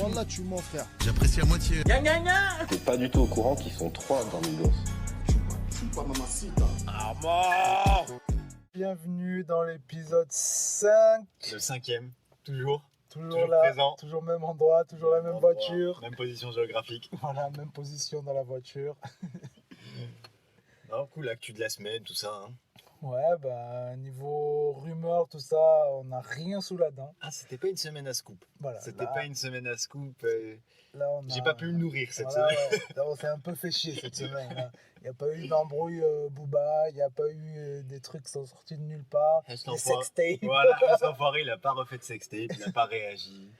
Wallah, tu mens, frère. J'apprécie à moitié. Gna gna gna. T'es pas du tout au courant qu'ils sont 3 dans Migos. Chupa mamacita. À mort. Bienvenue dans l'épisode 5. Le 5e, toujours. Toujours là, présent. toujours même endroit, toujours la même voiture. Même position géographique. Voilà, même position dans la voiture. Non, cool, l'actu de la semaine, tout ça. Hein. Ouais, bah niveau rumeurs, tout ça, on n'a rien sous la dent. Ah, c'était pas une semaine à scoop. Voilà, C'était là, pas une semaine à scoop. là, on J'ai a- pas pu me nourrir cette Voilà, semaine. ouais. Là, on s'est un peu fait chier cette semaine. Il n'y a pas eu d'embrouille Booba, il n'y a pas eu des trucs qui sont sortis de nulle part. Reste Des l'enfoiré. sextapes. Voilà, cet enfoiré, il a pas refait de sextape, il a pas réagi.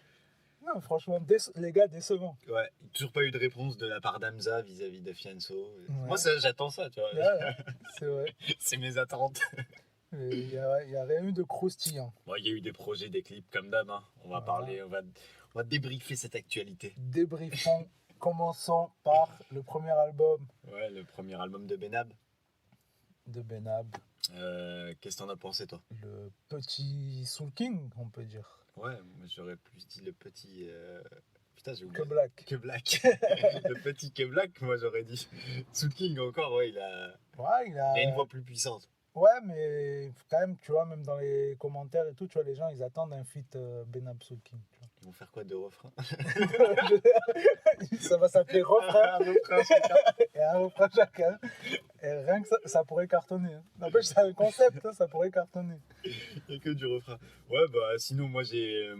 Non, franchement, les gars, décevants. Ouais, toujours pas eu de réponse de la part d'Hamza vis-à-vis de Fianso. Ouais. Moi, ça, j'attends ça, tu vois. Ouais, c'est vrai. C'est mes attentes. Il n'y a rien eu de croustillant. Bon, il y a eu des projets, des clips comme d'hab. Hein. On va parler, on va débriefer cette actualité. Débriefons. Commençons par le premier album Ouais, le premier album de Benab. de Benab, Qu'est-ce que t'en as pensé, toi? le petit Soul King, on peut dire. Ouais, moi j'aurais plus dit le petit. Putain, j'ai Que oublié. Black. Que Black. Le petit Que Black, moi j'aurais dit. Soul King encore, ouais, il a Ouais, il a une voix plus puissante. Ouais, mais quand même, tu vois, même dans les commentaires et tout, tu vois, les gens, ils attendent un feat Benab Soul King. Tu Ils vont faire quoi de refrain? vois. Ça va s'appeler refrain et un refrain chacun. Et rien que ça pourrait cartonner. Hein. N'empêche, c'est un concept, hein, ça pourrait cartonner. Il n'y a que du refrain. Ouais, bah sinon, moi j'ai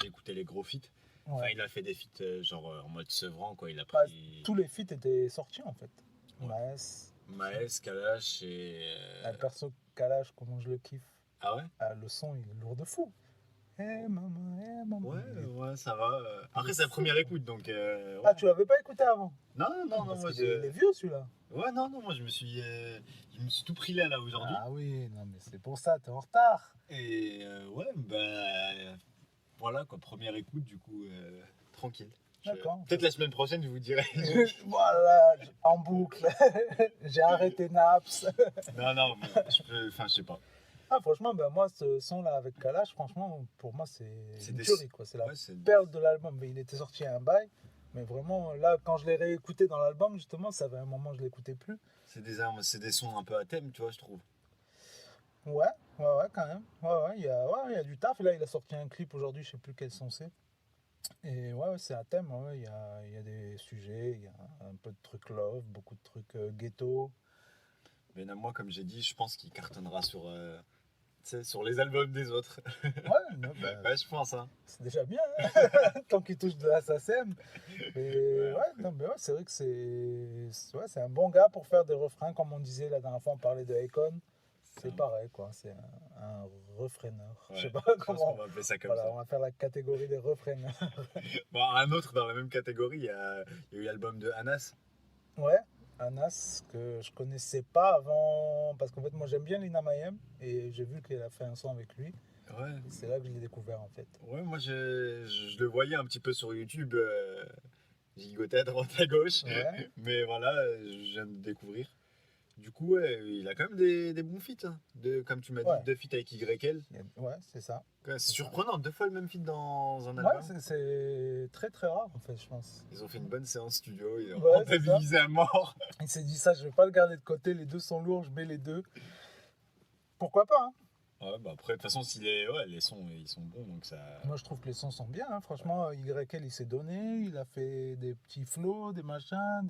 écouté les gros feats. Enfin, Ouais. il a fait des feats en mode Sevran, quoi. Il a Bah, pris tous les feats étaient sortis, en fait. Ouais. Maes, Maes, Kalash et. un perso Kalash, comment je le kiffe. Ah ouais? Ah, le son, il est lourd de fou. Eh maman. Ouais, ça va. Après, c'est la première écoute, donc. Ouais. Ah, tu l'avais pas écouté avant? Non, Parce moi qu'il est vieux, celui-là. Ouais, non, moi je me suis tout pris là aujourd'hui. Ah oui, non, mais c'est pour ça, t'es en retard. Et ouais, bah. Voilà, quoi, première écoute, du coup, tranquille. D'accord. Peut-être la semaine prochaine, je vous dirai. Voilà, en boucle. J'ai arrêté Naps. non, mais je sais pas. Ah, franchement, ben moi, ce son-là avec Kalash, franchement, pour moi, c'est une des- tuerie, quoi. C'est la Ouais, c'est perle de l'album. Mais il était sorti à un bail. Mais vraiment, là, quand je l'ai réécouté dans l'album, justement, ça fait un moment que je l'écoutais plus. c'est des sons un peu à thème, tu vois, je trouve. Ouais, quand même. Ouais, il y a du taf. Et là, il a sorti un clip aujourd'hui, je sais plus quel son c'est. Et ouais, c'est un thème. Ouais, il y a des sujets, il y a un peu de trucs love, beaucoup de trucs ghetto. Mais moi, comme j'ai dit, je pense qu'il cartonnera sur les albums des autres. Ouais, non, bah, Ouais, je pense, hein. c'est déjà bien, hein. Tant qu'il touche de la SACEM. Mais ouais, non, mais ouais, c'est vrai que c'est un bon gars pour faire des refrains, comme on disait la dernière fois, on parlait de Akon. C'est pareil, quoi. C'est un refraineur. Ouais, Je sais pas je pense comment. qu'on va appeler ça comme Voilà, ça. on va faire la catégorie des refraineurs. Bon, un autre dans la même catégorie, il y a eu l'album de Anas. Ouais, Anas, que je connaissais pas avant. Parce qu'en fait, moi, j'aime bien Lina Mayem. Et j'ai vu qu'elle a fait un son avec lui. Ouais. Et c'est là que je l'ai découvert, en fait. Ouais, moi je le voyais un petit peu sur YouTube, gigoter à droite à gauche. Ouais. Mais voilà, je viens de découvrir. Du coup, ouais, il a quand même des bons feats. Hein. Comme tu m'as Ouais. dit, 2 feats avec YL. Ouais, c'est ça. Ouais, c'est surprenant, 2 fois le même feat dans un Ouais, album. c'est très très rare, en fait, je pense. Ils ont fait une bonne séance studio, ils ont Ouais, rentabilisé à mort. Il s'est dit ça, je vais pas le garder de côté, les deux sont lourds, je mets les deux. Pourquoi pas, hein? Ouais, bah après, de toute façon, les sons, ils sont bons, donc ça... Moi, je trouve que les sons sont bien, hein. Franchement, YL, il s'est donné, il a fait des petits flows, des machins,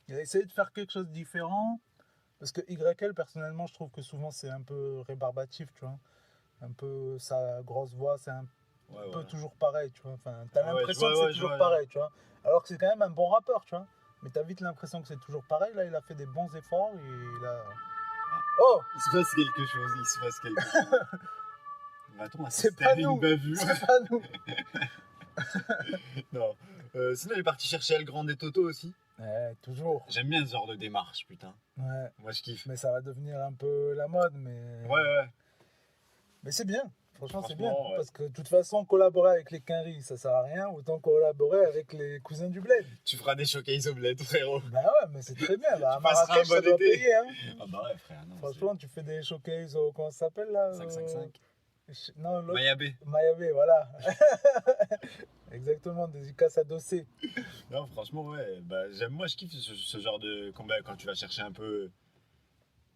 il a essayé de faire quelque chose de différent. Parce que YL, personnellement, je trouve que souvent, c'est un peu rébarbatif, tu vois. Un peu sa grosse voix, c'est un Ouais, peu ouais. toujours pareil, tu vois. Enfin, t'as Ah ouais, l'impression je que vois, c'est je toujours vois. pareil, tu vois. Alors que c'est quand même un bon rappeur, tu vois. Mais t'as vite l'impression que c'est toujours pareil. Là, il a fait des bons efforts et il a... Oh! Il se passe quelque chose. Va-t-on C'est assister pas à une nous. bavure? C'est pas nous! Non. Sinon, il est parti chercher El Grande et Toto aussi. Ouais, toujours. J'aime bien ce genre de démarche, putain. Ouais. Moi, je kiffe. Mais ça va devenir un peu la mode, mais... Ouais. Mais c'est bien. Franchement, c'est Franchement, bien. ouais. Parce que de toute façon, collaborer avec les Quinry, ça sert à rien. Autant collaborer avec les cousins du bled. Tu feras des showcases au bled, frérot. Bah ouais, mais c'est très bien. Bah, à Tu passeras Marrakech, un bon ça doit été. payer, hein. Ah bah ouais, frère. Non, Franchement, tu fais des showcases au... Comment ça s'appelle, là? 555. Non, l'autre. Mayabé. Mayabé, voilà. Exactement, dédicace à Dossé. Non, franchement, ouais. Bah, moi, je kiffe ce genre de combat quand tu vas chercher un peu.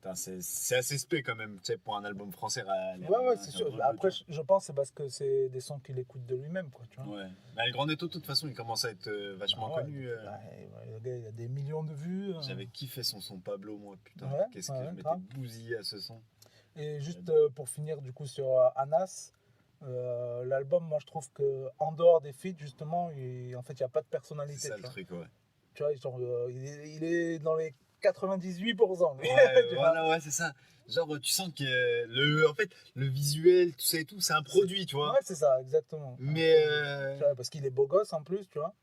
Putain, c'est assez spé quand même, tu sais, pour un album français. Ouais, c'est sûr. Après, je pense que c'est parce que c'est des sons qu'il écoute de lui-même, quoi, tu vois. Ouais. Bah, le Grand Netto, de toute façon, il commence à être vachement Ouais, connu. le gars, il a des millions de vues. J'avais kiffé son Pablo, moi, putain. Ouais, Qu'est-ce que je m'étais grave. bousillé à ce son. Et juste pour finir, du coup, sur Anas, l'album, moi, je trouve que en dehors des feats, justement, en fait, il n'y a pas de personnalité. C'est ça tu le vois. truc, ouais. Tu vois, genre, il est dans les 98%. lui. Ouais, Tu vois. voilà, ouais, c'est ça. Genre, tu sens que en fait, le visuel, tout ça et tout, c'est un produit, tu vois. Ouais, c'est ça, exactement. Mais. Tu vois, parce qu'il est beau gosse en plus, tu vois.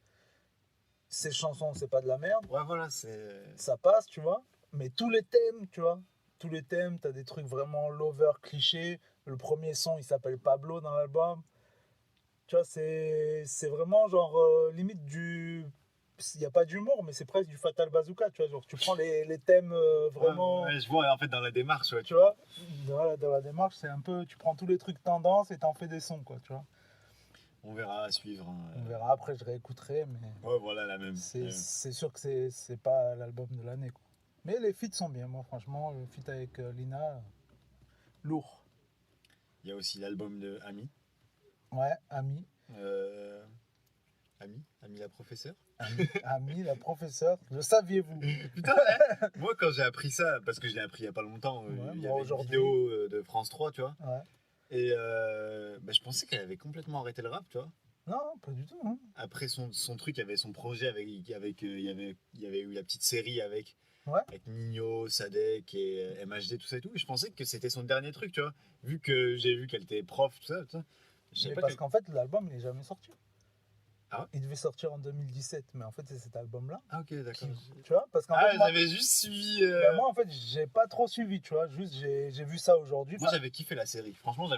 Ses chansons, c'est pas de la merde. Ouais, voilà, c'est. Ça passe, tu vois. Mais tous les thèmes, tu vois. Tous les thèmes, t'as des trucs vraiment lover, clichés. Le premier son, il s'appelle Pablo dans l'album. Tu vois, c'est vraiment genre limite du. Il n'y a pas d'humour, mais c'est presque du Fatal Bazooka, tu vois. Genre, tu prends les thèmes vraiment. Ouais, je vois, en fait, dans la démarche, ouais. Tu vois, voilà, dans la démarche, c'est un peu. Tu prends tous les trucs tendance et t'en fais des sons, quoi, tu vois. On verra à suivre. Hein. On verra après, je réécouterai, mais. Ouais, voilà, la même. C'est sûr que c'est pas l'album de l'année, quoi. Mais les feats sont bien, moi, franchement. Le feat avec Lina, lourd. Il y a aussi l'album de Ami. Ouais, Ami. Ami la professeure. Ami, la professeure. Le saviez-vous? Putain, moi, quand j'ai appris ça, parce que je l'ai appris il n'y a pas longtemps, Ouais, il y moi, avait une aujourd'hui. vidéo de France 3, tu vois. Ouais. Et bah, je pensais qu'elle avait complètement arrêté le rap, tu vois. Non, pas du tout. Hein. Après son truc, il y avait son projet il y avait eu la petite série avec Ouais. Nino, Sadek et MHD, tout ça et tout. Et je pensais que c'était son dernier truc, tu vois. Vu que j'ai vu qu'elle était prof, tout ça. Je sais Mais pas parce qu'en fait, l'album, il n'est jamais sorti. Ah ouais. Il devait sortir en 2017, mais en fait, c'est cet album-là. Ah, ok, d'accord. Tu vois, parce qu'en Ah, fait, moi, j'avais juste suivi. moi, en fait, j'ai pas trop suivi, tu vois. Juste, j'ai vu ça aujourd'hui. Moi, j'avais kiffé la série. Franchement,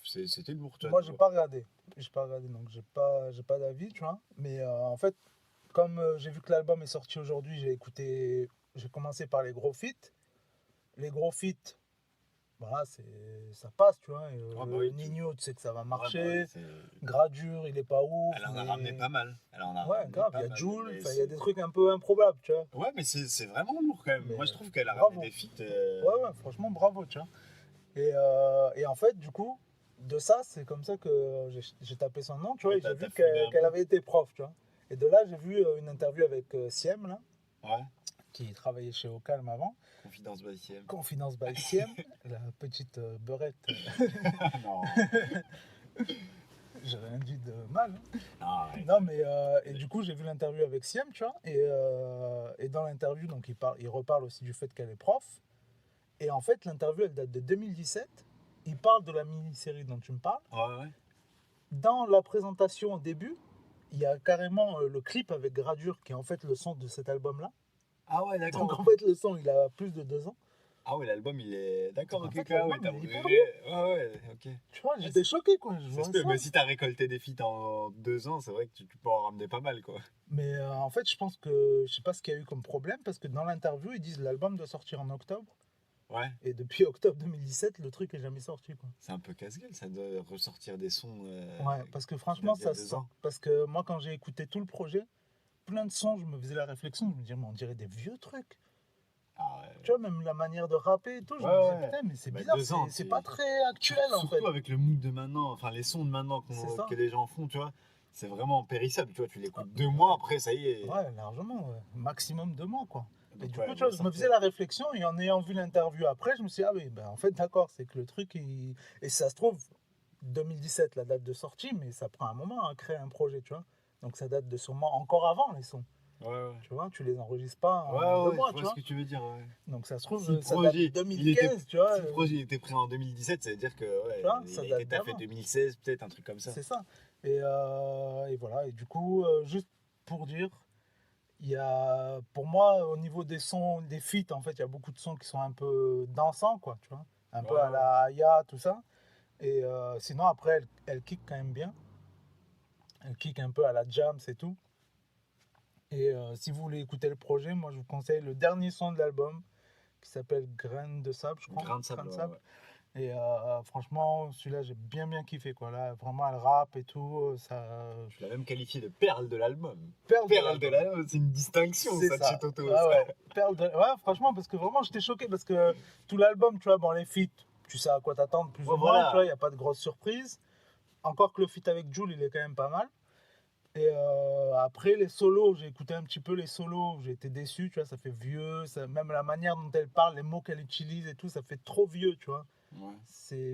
c'était lourd, tu vois. Moi, j'ai pas regardé. J'ai pas regardé, donc j'ai pas d'avis, tu vois. Mais en fait, comme j'ai vu que l'album est sorti aujourd'hui, j'ai commencé par les gros feats. Les gros feats, voilà, ça passe, tu vois. Et, Ah, bah oui, Nino, tu sais que ça va Ouais, marcher. bah, Gradure, il est pas ouf. elle en a mais- ramené pas mal. Elle en a Ouais, ramené grave, pas il y a mal, Jul, mais il y a des trucs un peu improbables, tu vois. Ouais, mais c'est vraiment lourd quand même. Mais Moi, je trouve qu'elle a bravo. ramené des feats. Ouais, franchement, bravo, tu vois. Et en fait, du coup, de ça, c'est comme ça que j'ai tapé son nom, tu vois, Ouais, et j'ai t'as vu fouillé un qu'elle peu. avait été prof, tu vois. Et de là, j'ai vu une interview avec Siem, là, Ouais, qui travaillait chez Ocalm avant, Confidence by CM. Confidence by Siem, la petite beurette, Non. j'ai rien dit de mal. Hein. Ah, ouais. Non, mais et du coup, j'ai vu l'interview avec Siem, tu vois, et dans l'interview, donc il reparle aussi du fait qu'elle est prof. Et en fait, l'interview, elle date de 2017. Il parle de la mini-série dont tu me parles. Ouais. Dans la présentation au début, il y a carrément le clip avec Gradure qui est en fait le son de cet album-là. Ah ouais, Donc d'accord. en fait, le son, il a plus de 2 ans. Ah ouais, l'album, il est. D'accord, En ok, fait, ouais, l'album, t'as il est obligé. Ouais, ok. Tu vois, j'étais choqué, quoi. Je Ça vois se peut, ça. mais si t'as récolté des feats en 2 ans, c'est vrai que tu peux en ramener pas mal, quoi. Mais en fait, je pense que je sais pas ce qu'il y a eu comme problème parce que dans l'interview, ils disent l'album doit sortir en octobre. Ouais, Et depuis octobre 2017, le truc est jamais sorti, quoi. c'est un peu casse-gueule, ça doit ressortir des sons. Ouais, parce que franchement, datent d'il y a ça 2 sent. ans. Parce que moi, quand j'ai écouté tout le projet, plein de sons, je me faisais la réflexion, je me disais, mais on dirait des vieux trucs. Ah ouais. Tu vois, même la manière de rapper et tout, je Ouais, me disais, ouais. putain, mais c'est Bah, bizarre, 2 ans, c'est c'est- pas très actuel en fait. Surtout avec le mood de maintenant, enfin les sons de maintenant C'est ça. que les gens font, tu vois, c'est vraiment périssable, tu vois, tu l'écoutes 2 mois après, ça y est. Ouais, largement, ouais. Maximum 2 mois, quoi. Et Donc, du ouais, coup, tu vois, bon, je me faisais la réflexion et en ayant vu l'interview après, je me suis dit, ah oui, ben en fait, d'accord, c'est que le truc, et ça se trouve, 2017, la date de sortie, mais ça prend un moment à créer un projet, tu vois. Donc ça date de sûrement encore avant les sons, Ouais, tu vois, tu les enregistres pas en ouais, 2 mois, je tu vois vois. ce que tu veux dire, ouais. Donc ça se trouve, Si le ça projet, date de il était- 2015, tu vois. Si le projet était pris en 2017, ça veut dire que ouais, Tu vois, il ça a date été taffé d'avant. 2016, peut-être un truc comme ça. C'est ça. Et voilà. Et du coup, juste pour dire, il y a, pour moi, au niveau des sons, des feats, en fait, il y a beaucoup de sons qui sont un peu dansants, quoi, tu vois. Un peu à Ouais. la Aya, tout ça. Et sinon, après, elle kick quand même bien. Elle kick un peu à la jam, c'est tout. Et si vous voulez écouter le projet, moi, je vous conseille le dernier son de l'album qui s'appelle Grain de sable, je crois. Grain de sable, ouais, ouais. Et franchement, celui-là, j'ai bien kiffé, quoi. Là, vraiment, elle rappe et tout. Ça... Je l'ai même qualifié de perle de l'album. Perle Perle de l'album, c'est une distinction, C'est ça, de ça. chez Toto. Ah ça. ouais. Ouais, franchement, parce que vraiment, j'étais choqué. Parce que tout l'album, tu vois, bon, les feats, tu sais à quoi t'attendre, plus Ouais, ou moins, voilà. tu vois, il n'y a pas de grosse surprise. Encore que le feat avec Jul, il est quand même pas mal. Et après, les solos, j'ai écouté un petit peu les solos, j'ai été déçu, tu vois, ça fait vieux, ça, même la manière dont elle parle, les mots qu'elle utilise et tout, ça fait trop vieux, tu vois. Ouais.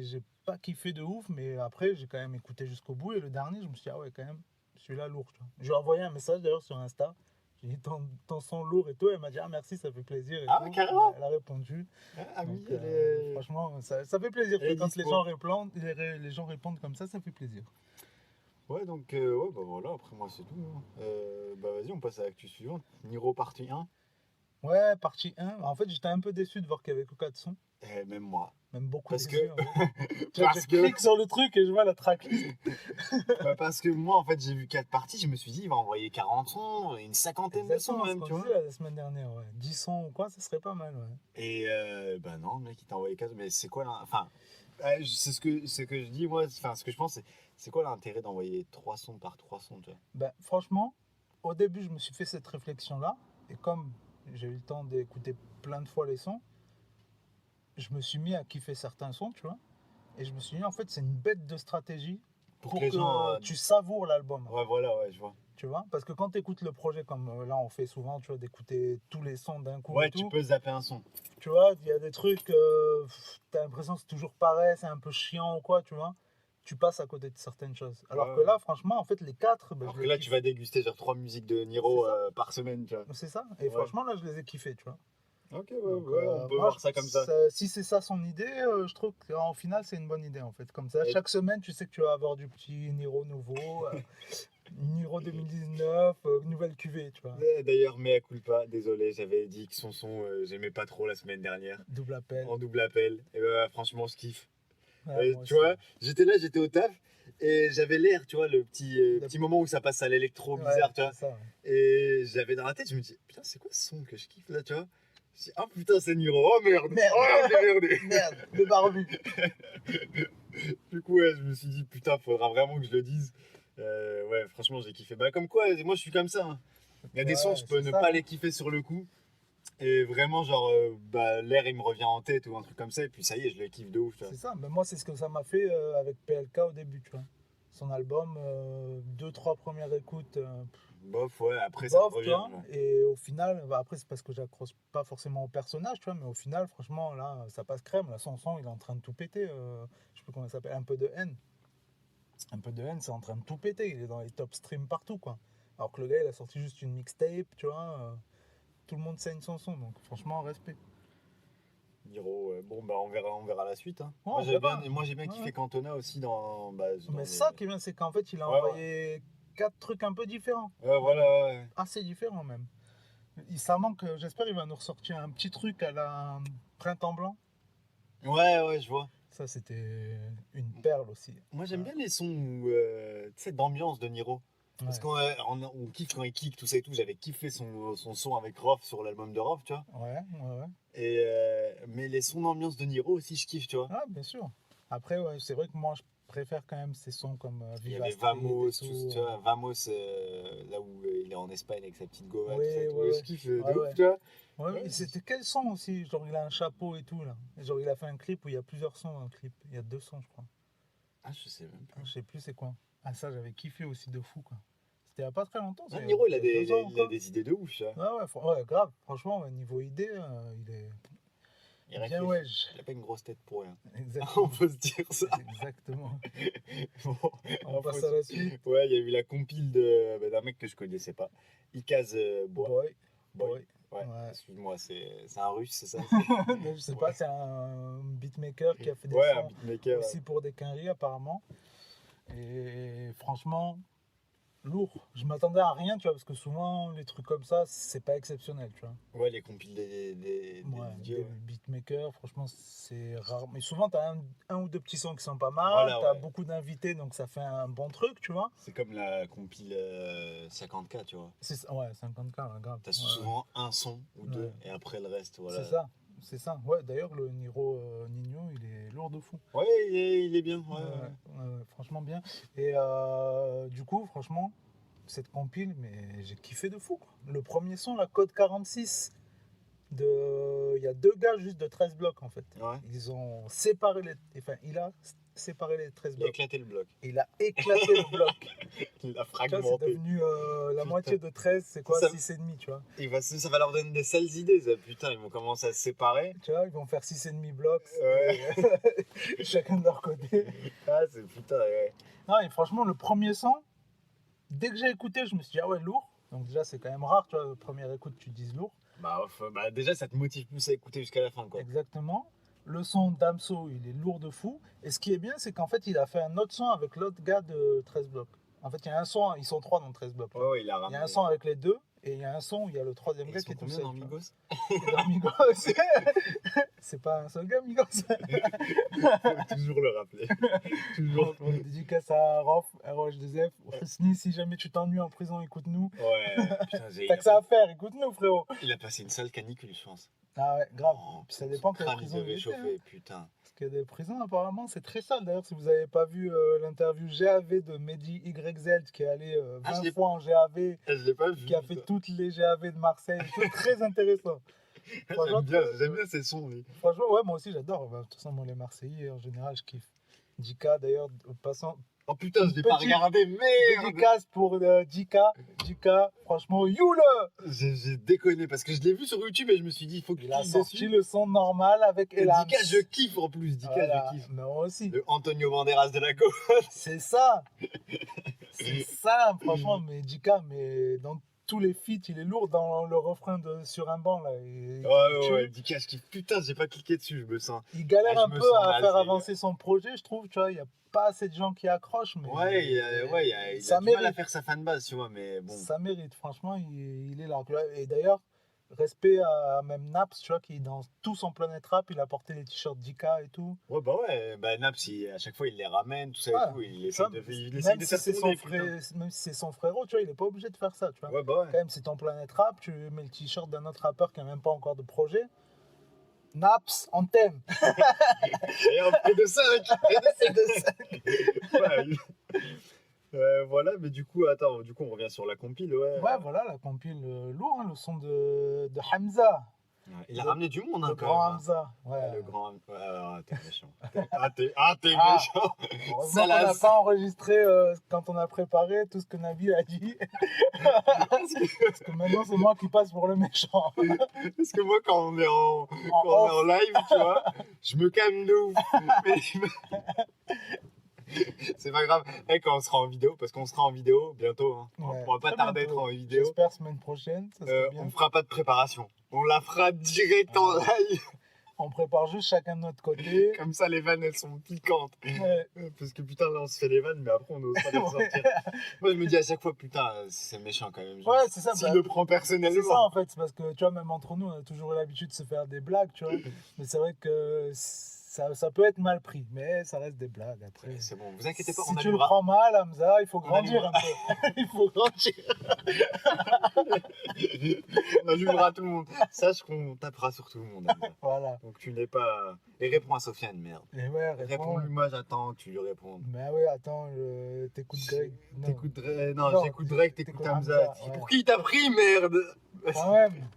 J'ai pas kiffé de ouf, mais après, j'ai quand même écouté jusqu'au bout. Et le dernier, je me suis dit, ah ouais, quand même, celui-là lourd, tu vois. J'ai envoyé un message d'ailleurs sur Insta. J'ai dit, ton son lourd et tout. Elle m'a dit, ah merci, ça fait plaisir. Et Ah tout. ouais, carrément. Elle a répondu. Ah oui, Donc, elle est... franchement, ça fait plaisir. Elle est Quand les dispo. gens répondent, les gens répondent comme ça fait plaisir. Ouais, donc, ouais, bah voilà, après moi c'est tout. Hein. Bah vas-y, on passe à l'actu suivante. Niro partie 1. Ouais, partie 1. En fait, j'étais un peu déçu de voir qu'il y avait que 4 sons. Même moi. Même beaucoup Parce déçu. que- En fait. Tu vois, Parce je que- clique sur le truc et je vois la tracklist. Bah, parce que moi, en fait, j'ai vu 4 parties, je me suis dit, il va envoyer 40 sons, une cinquantaine de sons Exactement ce même, qu'on tu vois. disait la semaine dernière. Ouais. 10 sons ou quoi, ça serait pas mal. Ouais. Et bah non, le mec, il t'a envoyé 4, mais c'est quoi là? Enfin, c'est ce que je dis, moi, enfin, ce que je pense, c'est quoi l'intérêt d'envoyer 3 sons par 3 sons, tu vois? Ben, franchement, au début, je me suis fait cette réflexion-là. Et comme j'ai eu le temps d'écouter plein de fois les sons, je me suis mis à kiffer certains sons, tu vois. Et je me suis dit, en fait, c'est une bête de stratégie pour que les que gens. tu savoures l'album. Ouais, voilà, ouais, je vois. Tu vois, parce que quand tu écoutes le projet, comme là on fait souvent, tu vois, d'écouter tous les sons d'un coup Ouais, et tu tout, peux zapper un son. tu vois, il y a des trucs, t'as l'impression que c'est toujours pareil, c'est un peu chiant ou quoi, tu vois. Tu passes à côté de certaines choses. Alors Ouais, que là, franchement, en fait, les 4, ben, Alors je que les là, kiffe. tu vas déguster genre 3 musiques de Niro C'est ça. par semaine, tu vois. C'est ça. Et Ouais. franchement, là, je les ai kiffés, tu vois. Ok, ouais, Donc, ouais, on peut moi, voir ça comme ça. Si c'est ça son idée, je trouve qu'en final, c'est une bonne idée, en fait. Comme ça, Et- chaque semaine, tu sais que tu vas avoir du petit Niro nouveau, Niro 2019, nouvelle cuvée, tu vois. D'ailleurs, mea culpa, désolé, j'avais dit que son son, j'aimais pas trop la semaine dernière. Double appel. En double appel. Et bah, franchement, je kiffe. Ouais, Et moi tu aussi. vois, j'étais là, j'étais au taf. Et j'avais l'air, tu vois, le petit moment où ça passe à l'électro Ouais, bizarre, tu vois. c'est ça, ouais. Et j'avais dans la tête, je me dis, putain, c'est quoi ce son que je kiffe là, tu vois. Je dis, ah putain, c'est Niro, oh merde, Merde. oh j'ai merdé. Merde, le barbu. Du coup, ouais, je me suis dit, putain, faudra vraiment que je le dise. Ouais, franchement, j'ai kiffé. Bah, comme quoi, moi, je suis comme ça. Hein. Il y a des Ouais, sons, je peux c'est ne ça. pas les kiffer sur le coup. Et vraiment, genre, bah, l'air, il me revient en tête ou un truc comme ça. Et puis, ça y est, je le kiffe de ouf. Tu vois. C'est ça, mais moi, c'est ce que ça m'a fait avec PLK au début, tu vois. Son album, 2-3 premières écoutes, Bof, ouais, après, ça me bof, tu revient. vois. Ouais. Et au final, bah, après, c'est parce que j'accroche pas forcément au personnage, tu vois, mais au final, franchement, là, ça passe crème. Là, son son, il est en train de tout péter. Je sais plus comment ça s'appelle, Un peu de haine. Un peu de haine, c'est en train de tout péter. Il est dans les top streams partout, quoi. Alors que le gars, il a sorti juste une mixtape, tu vois. Tout le monde saigne son son, donc franchement, respect. Niro, bon, bah, on verra la suite. Hein. Ouais, moi, on j'ai verra. bien kiffé Ouais. Cantona aussi dans. Bah, dans Mais les- ça qui est bien, c'est qu'en fait, il a Ouais, envoyé 4 trucs un peu différents. Ouais, voilà, ouais. Assez différents même. Ça manque, j'espère qu'il va nous ressortir un petit truc à la Printemps Blanc. Ouais, ouais, je vois. Ça, c'était une perle aussi. Moi, j'aime bien les sons où, tu sais, d'ambiance de Niro. Parce Ouais. qu'on kiffe quand il kick, tout ça et tout. J'avais kiffé son son avec Rof sur l'album de Rof, tu vois. Ouais, ouais, ouais. Et, mais les sons d'ambiance de Niro aussi, je kiffe, tu vois. Ah, bien sûr. Après, ouais, c'est vrai que moi, je préfère quand même ces sons comme Il y Viva avait Street Vamos, et tout, tu vois, Vamos, là où il est en Espagne avec sa petite gova, Ouais, tout ça et tout. ouais, Je ouais. kiffe de Ouais, ouf, ouais. tu vois. Ouais, Ouais, et c'était quel son aussi? Genre, il a un chapeau et tout, là. Et genre, il a fait un clip où il y a plusieurs sons dans le clip. Il y a 2 sons, je crois. Ah, je sais même pas. Je sais plus c'est quoi. Ah, ça, j'avais kiffé aussi de fou, quoi. C'était il y a pas très longtemps. Ah, c'est Niro, il a y a 2 ans, il a quoi. des idées de ouf, tu vois. Ouais, ouais, ouais, grave. Franchement, ouais, niveau idée, il est Il bien réfléchit. wesh. Il a pas une grosse tête pour rien. On Exactement. peut se dire ça. Exactement. Bon, On passe à la suite. Ouais, il y a eu la compile d'un mec que je connaissais pas. Ikaz Boy. Boy. Boy. Boy. Ouais, Ouais. excuse-moi, c'est un russe, c'est ça? Je sais pas, c'est un beatmaker qui a fait des Ouais, un sons beatmaker. aussi pour des quinries apparemment. Et franchement, lourd. Je m'attendais à rien, tu vois, parce que souvent les trucs comme ça, c'est pas exceptionnel, tu vois. Ouais, les compiles des Ouais, DJ, des ouais. beatmakers, franchement, c'est rare. Mais souvent, t'as un ou deux petits sons qui sont pas mal, Voilà, t'as ouais. beaucoup d'invités, donc ça fait un bon truc, tu vois. C'est comme la compile 50K, tu vois. Ouais, 50K, ouais, grave. T'as Ouais, souvent un son ou deux, Ouais. et après le reste, voilà. C'est ça. C'est ça. Ouais, d'ailleurs, le Nino, il est lourd de fou. Ouais, il est bien. Ouais, Ouais, ouais. ouais, franchement bien. Et du coup, franchement, cette compile, mais j'ai kiffé de fou, quoi. Le premier son, la Code 46, il y a deux gars juste de 13 blocs en fait. Ouais. Ils ont séparé il a séparé les 13 Il a blocs. éclaté le bloc. Il a éclaté le bloc. Il l'a Tu vois, c'est fragmenté. devenu la Putain. moitié de 13, c'est quoi, Ça- 6,5, tu vois. Ça va leur donner des sales idées, ça. Putain, ils vont commencer à se séparer. Tu vois, ils vont faire 6,5 blocs, Ouais. chacun de leur côté. Ah, c'est putain, ouais. Non, et franchement, le premier son, dès que j'ai écouté, je me suis dit, ah ouais, lourd. Donc déjà, c'est quand même rare, tu vois, première écoute, tu dises lourd. Bah, déjà, ça te motive plus à écouter jusqu'à la fin, quoi. Exactement. Le son d'Amso, il est lourd de fou. Et ce qui est bien, c'est qu'en fait, il a fait un autre son avec l'autre gars de 13 blocs. En fait, il y a un son, ils sont trois dans 13 blocs. Ouais, ouais, il a Il y ramené. a un son avec les deux, et il y a un son où il y a le troisième Et gars ils qui sont est tout combien seul. dans tu vois. Migos Et dans Migos, c'est pas un seul gars, Migos. Faut toujours le rappeler. Toujours. On dédicace à Rof, ROH2F. Hosni, si jamais tu t'ennuies en prison, écoute-nous. Ouais, putain, T'as que ça à faire, écoute-nous, frérot. il a passé une sale canicule, je pense. Ah ouais, grave. Oh, Puis ça dépend quelle crâne, il prison il devait était, hein. chauffer, putain. Parce qu'il y a des prisons, apparemment, c'est très sale. D'ailleurs, si vous n'avez pas vu l'interview GAV de Mehdi YZ, qui est allé 20 je l'ai- fois en GAV, Je l'ai pas vu. qui a fait putain. toutes les GAV de Marseille, c'est très intéressant. Franchement, J'aime bien ces sons, lui. Franchement, ouais, moi aussi j'adore. Bah, de toute façon, moi, les Marseillais, en général, je kiffe. Dika, d'ailleurs, au passant. Oh putain, je l'ai pas Petit- regardé, merde. Dédicace pour Dika. Dika, franchement, you le J'ai déconné parce que je l'ai vu sur YouTube et je me suis dit, il faut que Il a tu sorti le son normal avec Et Elams. Dika, je kiffe en plus. Dika, Voilà. je kiffe. Mais moi aussi. Le Antonio Banderas de la côte. C'est ça. C'est ça, franchement. Mais Dika, mais dans tous les feats, il est lourd dans le refrain de Sur un banc. Là. Ouais, Dika, je kiffe. Putain, j'ai pas cliqué dessus, je me sens. Il galère Ah, un je me peu sens à naze, faire les avancer son projet, je trouve. Tu vois, il n'y a pas assez de gens qui accrochent. Mais Ouais, il a ça du mal à mérite. faire sa fanbase, tu vois, mais bon. Ça mérite, franchement, il est là. Tu vois. Et d'ailleurs, respect à même Naps, tu vois, qui dans tout son Planet Rap, il a porté les t-shirts Dika et tout. Ouais, bah Naps, à chaque fois, il les ramène, tout ça Ouais, et tout. Il ça, essaie il essaie même de si faire c'est tourner, son putain. même si c'est son frérot, tu vois, il est pas obligé de faire ça, tu vois. Ouais, bah Quand ouais. même, c'est ton Planet Rap, tu mets le t-shirt d'un autre rappeur qui a même pas encore de projet. Naps, on t'aime. Et on fait de 5. C'est de ça. Voilà, mais du coup, attends, on revient sur la compile, ouais. Ouais, voilà, la compile lourd, hein, le son de Hamza, Ouais, il a ramené du monde, hein, le quand grand même. Hein. Hamza. Ouais. Le grand. T'es méchant. T'es Ah. méchant. Heureusement qu'on n'a Salas. pas enregistré quand on a préparé tout ce que Nabil a dit. Parce que maintenant, c'est moi qui passe pour le méchant. Parce que moi, quand on est en live, tu vois, je me calme de ouf. C'est pas grave. Et quand on sera en vidéo, parce qu'on sera en vidéo bientôt, hein. On Ouais, pourra pas très tarder à être bientôt. en vidéo. J'espère semaine prochaine, ça serait bien. On fera pas de préparation. On la fera direct en live. On prépare juste chacun de notre côté. Comme ça, les vannes, elles sont piquantes. Ouais. Parce que putain, là, on se fait les vannes, mais après, on n'ose pas les ressortir. Moi, je me dis à chaque fois, putain, c'est méchant quand même. Ouais, c'est ça. S'il bah, le prend c'est ça personnellement. en fait, c'est parce que tu vois, même entre nous, on a toujours eu l'habitude de se faire des blagues, tu vois. Mais c'est vrai que ça peut être mal pris, mais ça reste des blagues après. C'est bon, vous inquiétez pas, Si on tu le allumera. prends mal, Hamza, il faut On grandir un peu. Il faut grandir. On allumera tout le monde. Sache qu'on tapera sur tout le monde. Hamza. Voilà. Donc tu n'es pas. Et réponds à Sofiane, merde. Et ouais, réponds. Réponds-lui, moi j'attends que tu lui répondes. Mais ouais, attends, t'écoutes Greg. Non, T'écouterais. Non, Non, j'écoute Drake, t'écoutes t'écoutes Hamza. Hamza, ouais. Pour qui il t'a pris, merde? quand même.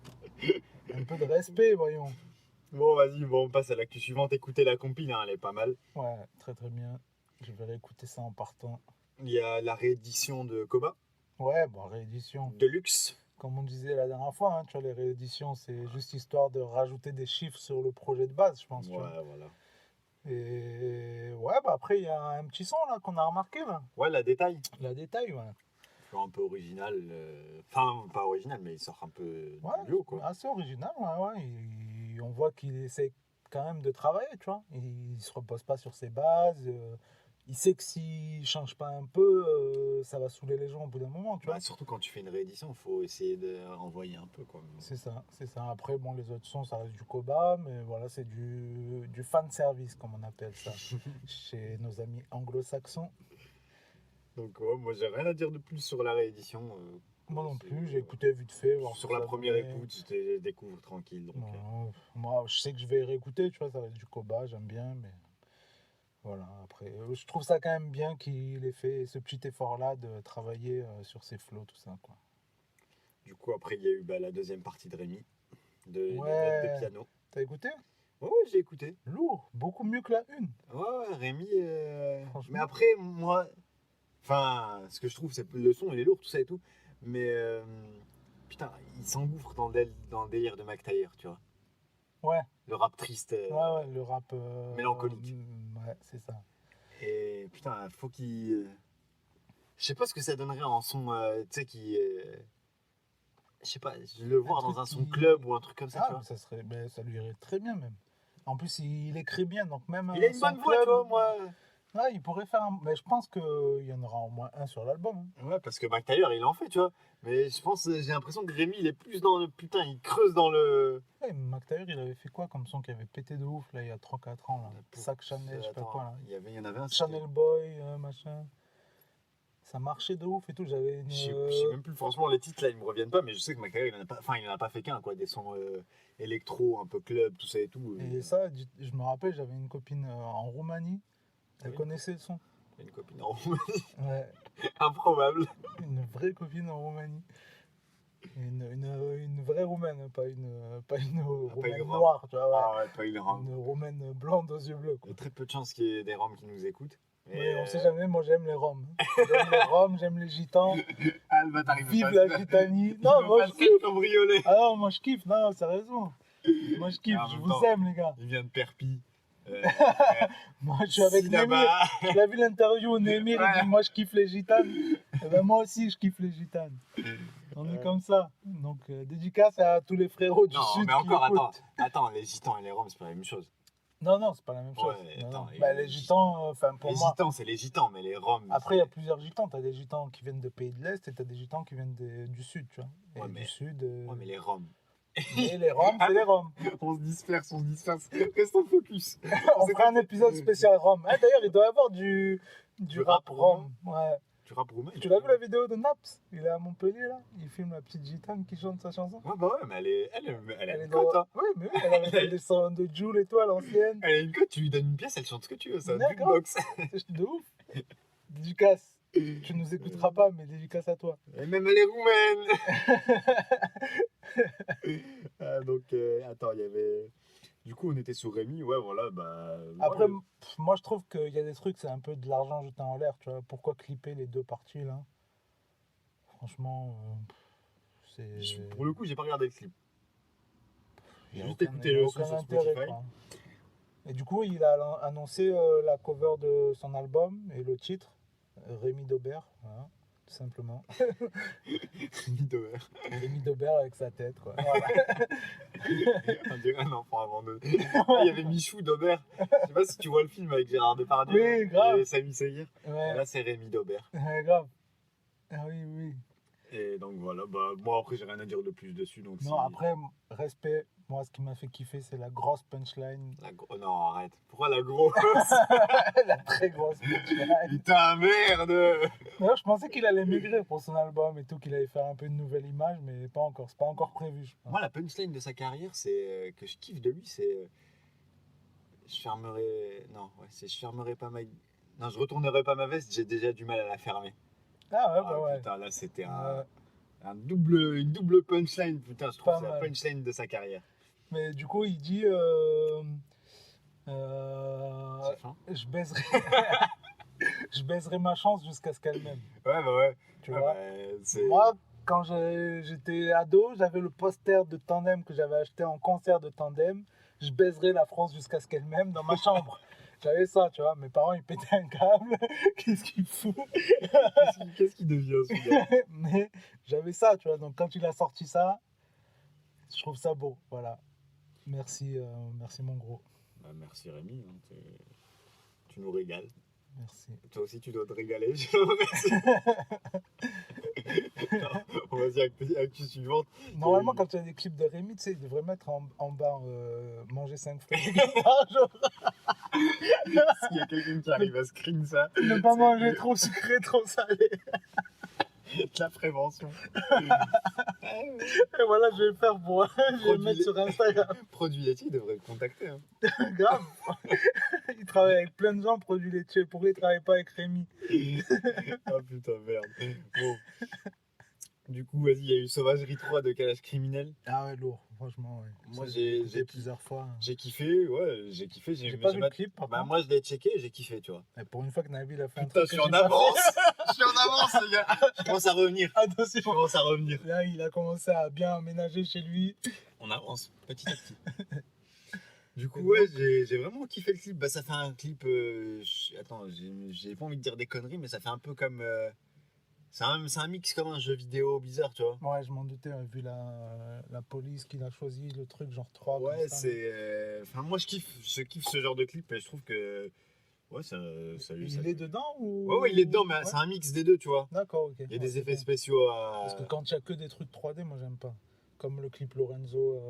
Un peu de respect, voyons. Bon, vas-y, bon, on passe à l'actu suivante. Écoutez la compile, hein, elle est pas mal. Ouais, très très bien. Je vais réécouter ça en partant. Il y a la réédition de Koba, Ouais, bon, réédition. Deluxe. Comme on disait la dernière fois, hein, tu vois, les rééditions, c'est juste histoire de rajouter des chiffres sur le projet de base, je pense. tu Ouais, vois. voilà. Et ouais, bah après, il y a un petit son là qu'on a remarqué, là. Ouais, la détail. La détail, ouais. Un peu original. Enfin, pas original, mais il sort un peu Ouais, du lot, quoi. assez original, ouais, ouais. On voit qu'il essaie quand même de travailler, tu vois. Il se repose pas sur ses bases. Il sait que s'il change pas un peu, ça va saouler les gens au bout d'un moment, tu vois. Bah, surtout quand tu fais une réédition, il faut essayer de renvoyer un peu, quoi. C'est ça, c'est ça. Après, bon, les autres sons, ça reste du Koba, mais voilà, c'est du fan service, comme on appelle ça, chez nos amis anglo-saxons. Donc, ouais, moi, j'ai rien à dire de plus sur la réédition. Moi non plus, j'ai écouté vite fait. Voir Sur ce que la ça première donnait. écoute, je découvre tranquille. Donc, Non, moi, je sais que je vais réécouter, tu vois, ça va être du Koba, j'aime bien, mais voilà. Après, je trouve ça quand même bien qu'il ait fait ce petit effort-là de travailler sur ses flows, tout ça, quoi. du coup, après, il y a eu la deuxième partie de Rémi, des notes Ouais. de piano. T'as écouté? Ouais, j'ai écouté. Lourd, beaucoup mieux que la une. Ouais, Rémi. Franchement. Mais après, moi. Enfin, ce que je trouve, c'est le son, il est lourd, tout ça et tout. Mais. Putain, il s'engouffre dans le délire de McTayer, tu vois. Ouais, Le rap triste. ouais, le rap. mélancolique. Ouais, c'est ça. Et putain, faut qu'il. Je sais pas ce que ça donnerait en son, tu sais, qui. Je sais pas, je le vois truc dans un son qui- club ou un truc comme ça, tu Ah, vois. ça serait, ben, ça lui irait très bien même. En plus, il écrit bien, donc même. Il a une son bonne voix, club, tu vois, moi. Ouais, il pourrait faire un. Mais je pense qu'il y en aura au moins un sur l'album. Hein. Ouais, parce que McTayer, il en fait, tu vois. Mais je pense, j'ai l'impression que Rémi, il est plus dans le. Putain, il creuse dans le. Ouais, McTayer, il avait fait quoi comme son qui avait pété de ouf là, il y a 3-4 ans là. Sac Chanel, je sais pas Attends, quoi là. il y en avait un. Chanel Boy, machin. Ça marchait de ouf et tout. J'avais une. Je sais même plus, franchement, les titres là, ils me reviennent pas, mais je sais que McTayer, il en a pas fait qu'un, quoi. Des sons électro, un peu club, tout ça et tout. Et ça, je me rappelle, j'avais une copine en Roumanie. Elle Oui. connaissait le son. Une copine en Roumanie. Ouais, Improbable. une vraie copine en Roumanie. Une vraie roumaine, hein, pas une roumaine une Rome. noire, tu vois. Ouais. Ah ouais, pas une Rome. Une roumaine blonde aux yeux bleus. Il Quoi. y a très peu de chances qu'il y ait des Roms qui nous écoutent. Mais on sait jamais, moi j'aime les Roms. J'aime les Roms, j'aime les Gitans. Ah, le bâtard, il veut Vive pas la se- Gitanie. il Non, veut moi pas je se kiffe. faire cambrioler. Ah non, moi je kiffe. Non, sérieusement. Moi je kiffe, Ah, en je même vous temps. aime les gars. Il vient de Perpi. Moi je suis avec Némir. là-bas. Tu l'as vu l'interview où Némir il Ouais. dit moi je kiffe les gitanes. Et ben moi aussi je kiffe les gitanes. On est comme ça. Donc dédicace à tous les frérots du Non, sud mais qui encore, écoutent. attends, les Gitans et les Roms, c'est pas la même chose. Non, c'est pas la même chose. Ouais, Non, attends, non. et Bah, les les gitans, enfin pour les moi. Gitans, c'est les Gitans, mais les Roms. Après il y a plusieurs gitans. T'as des gitans qui viennent de pays de l'Est et t'as des gitans qui viennent du sud, tu vois. Et Ouais, mais- du sud. Ouais, mais les Roms. Et les Roms, c'est les Roms. On se disperse. Restons focus. On fera un épisode spécial Rome. Ah, d'ailleurs, il doit y avoir du rap rap Rome. Ouais. Tu rappes roumain? Tu l'as vu la vidéo de Naps? Il est à Montpellier là. Il filme la petite gitane qui chante sa chanson. Ouais, bah ouais, mais elle a est une cote, hein. Oui, mais oui, elle avait fait des sons de Joule et tout à l'ancienne. Elle a une cote, tu lui donnes une pièce, elle chante ce que tu veux, c'est un D'accord. jukebox. C'est de ouf. Dédicace. Tu nous écouteras pas, mais dédicace à toi. Et même elle est roumaine. Ah, donc, attends, il y avait. Du coup, on était sur Rémi, ouais, voilà, bah. Après, ouais, moi je trouve qu'il y a des trucs, c'est un peu de l'argent jeté en l'air, tu vois. Pourquoi clipper les deux parties là? Franchement, c'est. pour le coup, j'ai pas regardé le clip. Il y a J'ai juste aucun- écouté il y a le aucun son sur intérêt, Spotify. quoi. Et du coup, il a annoncé la cover de son album et le titre, Rémi Daubert, voilà, tout simplement. Rémi Dover. Rémi Daubert avec sa tête, quoi. Voilà. On dirait un enfant abandonné. Ah, il y avait Michou Daubert. Je sais pas si tu vois le film avec Gérard Depardieu. Oui, grave. Et Samy Seyir. Ouais, Là, c'est Rémi Daubert. ouais, grave. Ah oui, oui. Et donc voilà, bah moi après j'ai rien à dire de plus dessus. Donc Non, après, respect, moi ce qui m'a fait kiffer, c'est la grosse punchline. Oh non, arrête. Pourquoi la grosse? La très grosse punchline. Putain, merde. D'ailleurs, je pensais qu'il allait maigrir pour son album et tout, qu'il allait faire un peu une nouvelle image, mais pas encore. C'est pas encore prévu, je pense. Moi, la punchline de sa carrière, c'est que je kiffe de lui, c'est je fermerai. Non, ouais, c'est je fermerai pas ma. Non, je retournerai pas ma veste, j'ai déjà du mal à la fermer. Ah ouais, Ah, bah ouais. putain, là c'était Ouais. une double punchline, putain, je trouve Pas c'est la mal. punchline de sa carrière. Mais du coup, il dit J'ai faim. je baiserai je baiserai ma chance jusqu'à ce qu'elle m'aime. Ouais, bah ouais. Tu Ouais, vois. bah, c'est- Moi, quand j'étais ado, j'avais le poster de Tandem que j'avais acheté en concert de Tandem. Je baiserai la France jusqu'à ce qu'elle m'aime dans ma chambre. J'avais ça, tu vois. Mes parents, ils pétaient un câble. Qu'est-ce qu'il fout? Qu'est-ce qui devient celui-là? Mais j'avais ça, tu vois. Donc quand il a sorti ça, je trouve ça beau. Voilà. Merci, merci mon gros. Bah, merci Rémi, hein, tu nous régales. Merci. Toi aussi, tu dois te régaler. Je te remercie. On va dire actu suivante. Normalement, quand tu as des clips de Rémi, tu sais, il devrait mettre en bas manger 5 fruits par jour. S'il y a quelqu'un qui arrive à screen ça, Ne pas manger trop sucré, trop salé. De la prévention. Et voilà, je vais le faire pour. Je vais le Produit- mettre sur Instagram. Produits laitiers, il devrait le contacter. Hein. Grave. Il travaille avec plein de gens, produits laitiers. Pourquoi il travaille pas avec Rémi? Ah putain, merde. Bon. Du coup, vas-y, il y a eu Sauvagerie 3 de Calage Criminel. Ah ouais, lourd, franchement. Ouais. Moi, Ça, j'ai écouté plusieurs fois. J'ai kiffé, ouais, j'ai kiffé. J'ai pas vu le clip, par Bah, contre. moi, je l'ai checké et j'ai kiffé, tu vois. Et pour une fois que Nabil a fait un Putain, truc je que suis en j'ai pas avance. fait. Je suis en avance, les gars. Je commence à revenir. Je Attention. commence à revenir. Là, il a commencé à bien aménager chez lui. On avance, petit à petit. Du coup, ouais, j'ai vraiment kiffé le clip. Bah, ça fait un clip. Attends, j'ai pas envie de dire des conneries, mais ça fait un peu comme. C'est un mix comme un jeu vidéo bizarre, tu vois. Ouais, je m'en doutais, vu la police qu'il a choisi, le truc genre 3. Ouais, comme ça. c'est. Enfin, moi, je kiffe ce genre de clip, et je trouve que. Ouais, ça Il est dedans ou. Ouais, il est dedans, mais Ouais. c'est un mix des deux, tu vois. D'accord, ok. Il y a Ouais, des c'est effets bien. spéciaux à. Parce que quand il n'y a que des trucs 3D, moi j'aime pas. Comme le clip Lorenzo.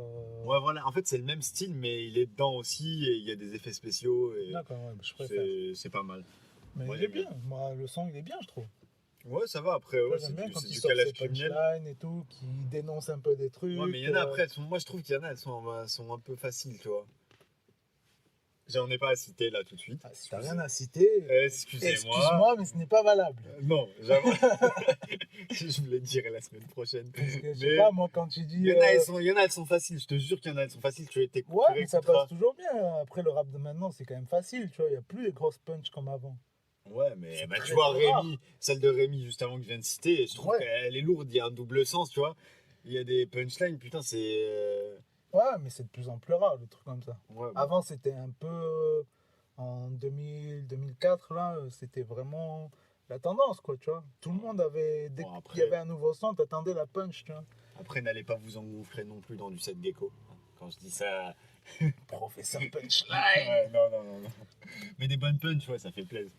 Ouais, voilà. En fait, c'est le même style, mais il est dedans aussi, et il y a des effets spéciaux, et D'accord, ouais, je préfère. c'est pas mal. Mais Moi, il est j'aime bien. bien. Moi, le son, il est bien, je trouve. Ouais, ça va, après, ouais, J'aime bien quand c'est il du sort ses calage criminel. punchlines et tout, qui dénonce un peu des trucs. Ouais, mais il y en a après, moi je trouve qu'il y en a, elles sont un peu faciles, tu vois. J'en ai pas à citer là tout de suite. Ah, si t'as rien à citer, Excusez-moi. excuse-moi, mais ce n'est pas valable. Non, j'avoue. Je voulais te dire la semaine prochaine. Parce que, je sais Mais pas, moi, quand tu dis. il y en a, elles sont faciles. Je te jure qu'il y en a, elles sont faciles. Tu les Ouais, mais ça réécouteras. passe toujours bien. Après, le rap de maintenant, c'est quand même facile, tu vois. Il n'y a plus les grosses punch comme avant. Ouais, mais C'est bah, très, tu vois, très rare. Rémi, celle de Rémi juste avant que je viens de citer, je trouve Ouais. qu'elle est lourde. Il y a un double sens, tu vois. Il y a des punchlines, putain, c'est. Ouais, mais c'est de plus en plus rare, le truc comme ça. Ouais, bon. Avant, c'était un peu. En 2000, 2004, là, c'était vraiment la tendance, quoi, tu vois. Tout le monde avait. Dès Bon, qu'il après- y avait un nouveau son, t'attendais la punch, tu vois. Après, n'allez pas vous engouffrer non plus dans du set gecko. Quand je dis ça. Professeur punchline. Ouais, non. Mais des bonnes punch, ouais, ça fait plaisir.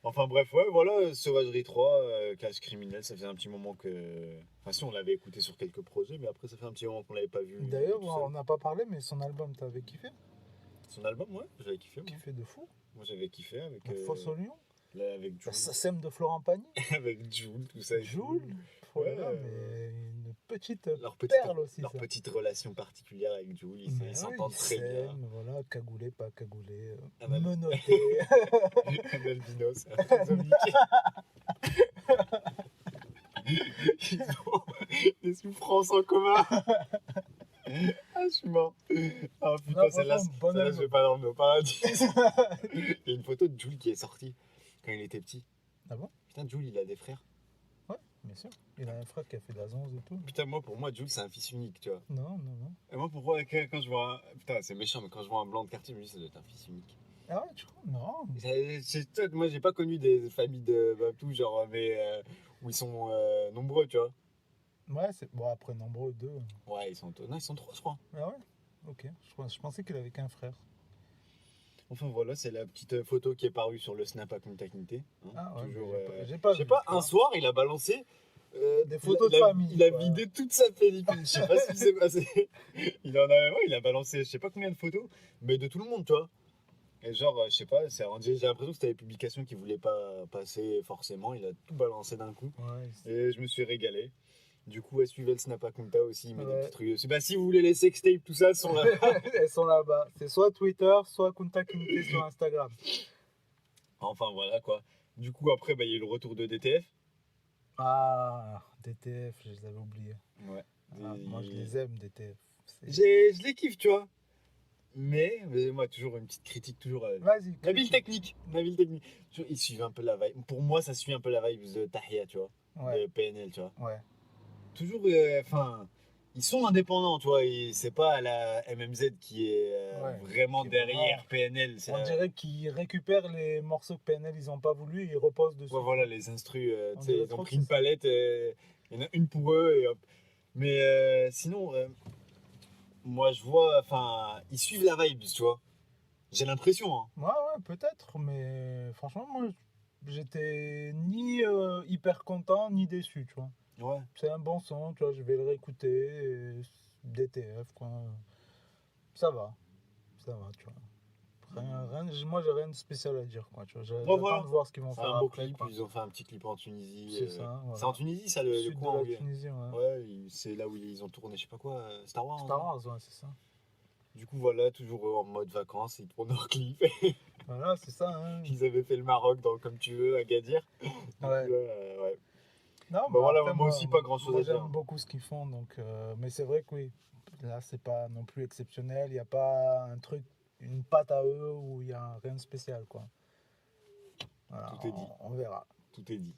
Enfin bref, ouais, voilà, Sauvagerie 3, Cache Criminel, ça faisait un petit moment que. Enfin, si, on l'avait écouté sur quelques projets, mais après, ça fait un petit moment qu'on l'avait pas vu. D'ailleurs, tout seul. on n'a pas parlé, mais son album, t'avais kiffé? Son album, ouais, j'avais kiffé. Moi, Kiffé de fou. moi j'avais kiffé avec. Fosse au lion. Là, avec La Jules. SACEM de Florent Pagny. Avec Jules, tout ça. et tout. Jules. Oh là là, Ouais. mais une petite Leur petite, perle aussi, leur ça. petite relation particulière avec Jules, ils Mais s'entendent oui, très bien. s'aiment, voilà, cagoulé, pas cagoulé, Ah bah, menotté. Un albinos, un trisomique. Ils ont des souffrances en commun. Ah, je suis mort. Ah putain, Non, celle-là, franchement, bon je album. vais pas dormir au paradis. Il y a une photo de Jules qui est sortie quand il était petit. Ah bon? Putain, Jules, il a des frères. Ouais, bien sûr. Il a un frère qui a fait de la zonze et tout. Putain, pour moi, Jules, c'est un fils unique, tu vois. Non, non, non. Et moi, pourquoi, quand je vois un. Putain, c'est méchant, mais quand je vois un blanc de quartier, je me dis, ça doit être un fils unique. Ah ouais, tu crois? Non. Moi, j'ai pas connu des familles de tout genre, mais où ils sont nombreux, tu vois. Ouais, c'est. Bon, après, nombreux, deux. Ouais, non, ils sont trois, je crois. Ah ouais? Ok. Je pensais qu'il avait qu'un frère. Enfin voilà, c'est la petite photo qui est parue sur le Snap à Kunta Kinte. Hein, Ah ouais, toujours, j'ai pas je sais vu, pas, tu vois. un soir, il a balancé Des photos de il a- famille, Il a quoi. vidé toute sa pellicule. Je sais pas ce qui s'est passé. Il a balancé, je sais pas combien de photos, mais de tout le monde, tu vois. Et genre, je sais pas, j'ai l'impression que c'était des publications qu'il voulait pas passer forcément. Il a tout balancé d'un coup. Ouais, Et je me suis régalé. Du coup, suivez le Snap à Kunta aussi. Il met des Ouais. petits trucs dessus. Bah, si vous voulez les sextapes, tout ça, sont là. elles sont là-bas. C'est soit Twitter, soit Kunta Kinte sur Instagram. Enfin voilà quoi. Du coup, après, bah, il y a eu le retour de DTF. Ah, DTF, je les avais oubliés. Ouais. Ah, moi, je les aime, DTF. C'est- Je les kiffe, tu vois. Mais moi, toujours une petite critique, toujours. Vas-y. Nabil critique. technique. Toujours, ils suivent un peu la vibe. Pour moi, ça suit un peu la vibe de Tahia, tu vois. Ouais, De PNL, tu vois. ouais. Toujours, enfin, ils sont indépendants, tu vois. C'est pas la MMZ qui est Ouais, vraiment qui est derrière vraiment- PNL. C'est On la- dirait qu'ils récupèrent les morceaux que PNL ils ont pas voulu et ils reposent dessus. Ouais, voilà, les instrus, On tu sais, dirait ils trop ont que pris une c'est ça. palette, il y en a une pour eux et hop. Mais sinon, moi je vois, enfin, ils suivent la vibe, tu vois. J'ai l'impression, hein. Ouais, peut-être, mais franchement, moi, j'étais ni hyper content ni déçu, tu vois. Ouais. C'est un bon son, tu vois, je vais le réécouter. DTF, quoi. Ça va, tu vois. Moi, j'ai rien de spécial à dire, quoi. Tu vois, j'attends voilà. de voir ce qu'ils vont C'est faire un beau après, clip, quoi. ils ont fait un petit clip en Tunisie. C'est ça, voilà. C'est en Tunisie, ça, le Sud coin de où la Tunisie, ouais. Ouais, c'est là où ils ont tourné, je sais pas quoi, Star Wars. Star hein. Wars, ouais, c'est ça. Du coup, voilà, toujours en mode vacances, ils tournent leur clip. Voilà, c'est ça, hein. Ils avaient fait le Maroc dans Comme tu veux, à Gadir. Du coup, Ouais. ouais. Non, Bah voilà, après, moi aussi, pas grand-chose moi, à dire. j'aime beaucoup ce qu'ils font, donc, mais c'est vrai que oui, là, c'est pas non plus exceptionnel. Il n'y a pas un truc, une patte à eux où il y a rien de spécial, quoi. Voilà, Tout est dit. on verra. Tout est dit.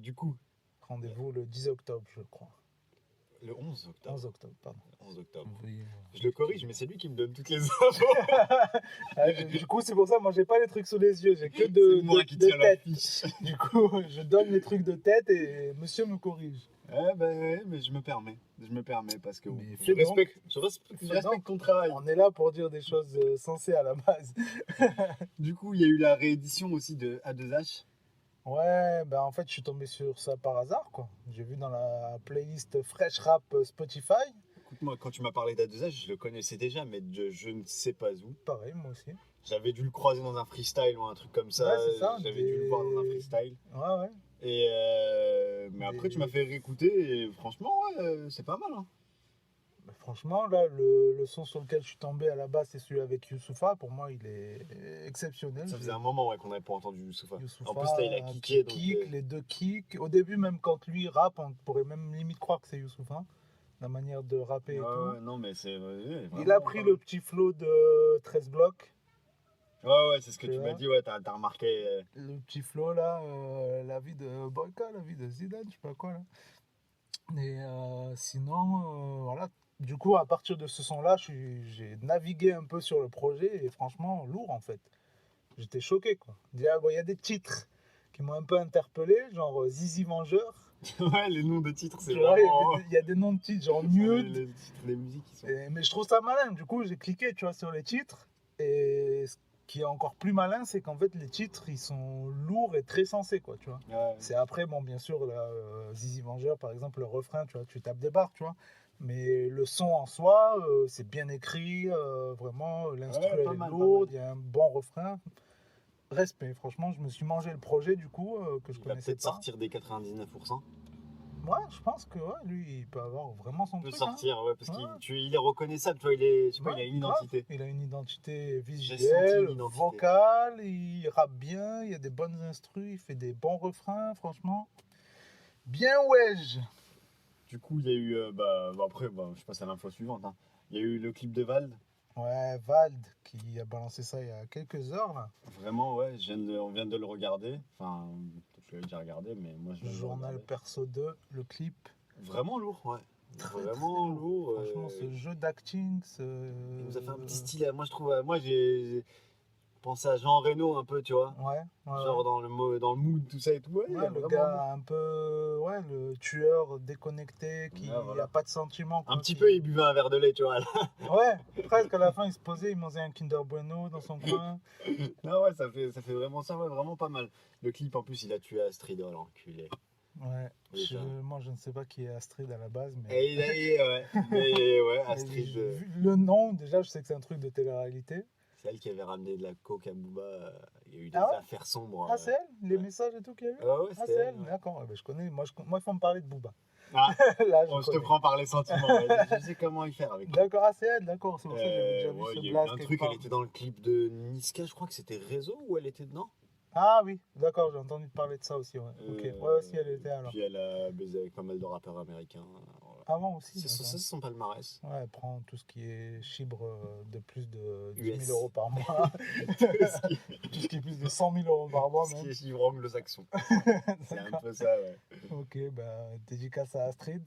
Du coup, Rendez-vous le 10 octobre, je crois. le 11 octobre. 11 octobre, pardon. 11 octobre. Oui. Je le corrige, mais c'est lui qui me donne toutes les infos. Du coup, c'est pour ça, moi, j'ai pas les trucs sous les yeux, j'ai que C'est de, moi de, qui de tire la tête. fiche. Du coup, je donne les trucs de tête et monsieur me corrige. Ouais, mais je me permets. Je me permets parce que Mais je fais donc. respecte donc. ton travail. On est là pour dire des choses sensées à la base. Du coup, il y a eu la réédition aussi de A2H. Ouais, ben en fait, je suis tombé sur ça par hasard, quoi. J'ai vu dans la playlist Fresh Rap Spotify. Écoute-moi, quand tu m'as parlé d'A2H, je le connaissais déjà, mais je ne sais pas où. Pareil, moi aussi. J'avais dû le croiser dans un freestyle ou un truc comme ça. Ouais, c'est ça, J'avais dû le voir dans un freestyle. Ouais. Mais après, tu m'as fait réécouter et franchement, ouais, c'est pas mal. Hein. Ben, franchement, là, le son sur lequel je suis tombé à la base, c'est celui avec Youssoupha. Pour moi, il est exceptionnel. Ça faisait un moment qu'on n'avait pas entendu Youssoupha. Youssoupha, En plus, là, il a un kické. petit kick, les deux kicks. Au début, même quand lui rappe, on pourrait même limite croire que c'est Youssoupha. La manière de rapper et tout. Non, mais c'est. Il a pris le petit flow de 13 blocs. Ouais, c'est ce que Tu tu vois. m'as dit, ouais, t'as remarqué. Le petit flow là, la vie de Boyka, la vie de Zidane, je sais pas quoi là. Et sinon, voilà. Du coup, à partir de ce son-là, j'ai navigué un peu sur le projet et franchement, lourd en fait. J'étais choqué quoi. Déjà, bon, il y a des titres qui m'ont un peu interpellé, genre Zizi Vengeur. Ouais, les noms de titres, c'est Tu vois, vraiment. il y a des noms de titres, genre Nude. Les titres, les musiques, ils sont. Mais je trouve ça malin. Du coup, j'ai cliqué, tu vois, sur les titres. Et ce qui est encore plus malin, c'est qu'en fait, les titres, ils sont lourds et très sensés, quoi, tu vois. Ouais. C'est après, bon, bien sûr, là, Zizi Vengeur, par exemple, le refrain, tu vois, tu tapes des barres, tu vois. Mais le son en soi, c'est bien écrit, vraiment, l'instru, Ouais, elle pas est mal, lourde, il y a un bon refrain. Respect, franchement, je me suis mangé le projet, du coup, que je Il va connaissais peut-être pas. sortir des 99%. Ouais, je pense que ouais, lui, il peut avoir vraiment son Il peut truc. Hein. sortir, ouais, parce Ouais. qu'il est reconnaissable, tu vois, je sais pas, il a une grave. identité. Il a une identité senti visuelle, l'identité. vocale, il rappe bien, il y a des bonnes instrus, il fait des bons refrains, franchement. Bien wesh. Du coup, il y a eu, après, je passe à l'info suivante. Hein. Il y a eu le clip de Vald. Ouais, Vald qui a balancé ça il y a quelques heures là. Vraiment, ouais, on vient de le regarder. Enfin, peut-être que je l'avais déjà regardé, mais moi je viens de le Journal regarder. Perso 2, le clip. Vraiment lourd, ouais. Très, Vraiment très lourd. Franchement, ce jeu d'acting, Il nous a fait un petit style. Moi, je trouve, moi j'ai pensé à Jean Reno un peu, tu vois. Ouais, Genre dans le mood, tout ça et tout. Ouais, il y a le vraiment- gars un peu, ouais, le tueur déconnecté qui Ouais, voilà. a pas de sentiments. Un quoi, petit qui- peu, il buvait un verre de lait, tu vois. Là. Ouais, presque à la fin, il se posait, il mangeait un Kinder Bueno dans son coin. Non, ouais, ça fait vraiment ça, ouais, vraiment pas mal. Le clip, en plus, il a tué Astrid, oh, l'enculé. Ouais, Oui, ça. moi je ne sais pas qui est Astrid à la base, mais, Et ouais, mais ouais, mais Astrid, vu le nom, déjà je sais que c'est un truc de télé-réalité. c'est elle qui avait ramené de la coke à Booba. Il y a eu des Ah ouais affaires sombres. Ah, c'est elle Les ouais. messages et tout qu'il y a eu Ah ouais, Ah, c'était c'est elle. elle, Ouais. d'accord, ouais, ben, je connais, moi il faut me parler de Booba. Ah, Là, je bon, je te connais. prends par les sentiments, ouais. Je sais comment y faire avec. D'accord, ah, c'est elle, d'accord, c'est pour ça que j'avais déjà vu Ouais, ce il y a eu blast plein de quelque trucs, part. elle était dans le clip de Niska, je crois que c'était Réseau ou elle était dedans. Ah oui, d'accord, j'ai entendu parler de ça aussi, ouais. Ok, ouais, aussi elle était alors. Puis elle a baisé avec pas mal de rappeurs américains. Voilà. Avant aussi. C'est d'accord. ça, c'est son palmarès. Ouais, elle prend tout ce qui est chibre de plus de 10 US. 000 euros par mois. Tout ce qui Tout ce qui est plus de 100 000 euros par mois ce même. qui est chiffre anglo-saxon. C'est un D'accord. peu ça, ouais. Ok, bah dédicace à Astrid.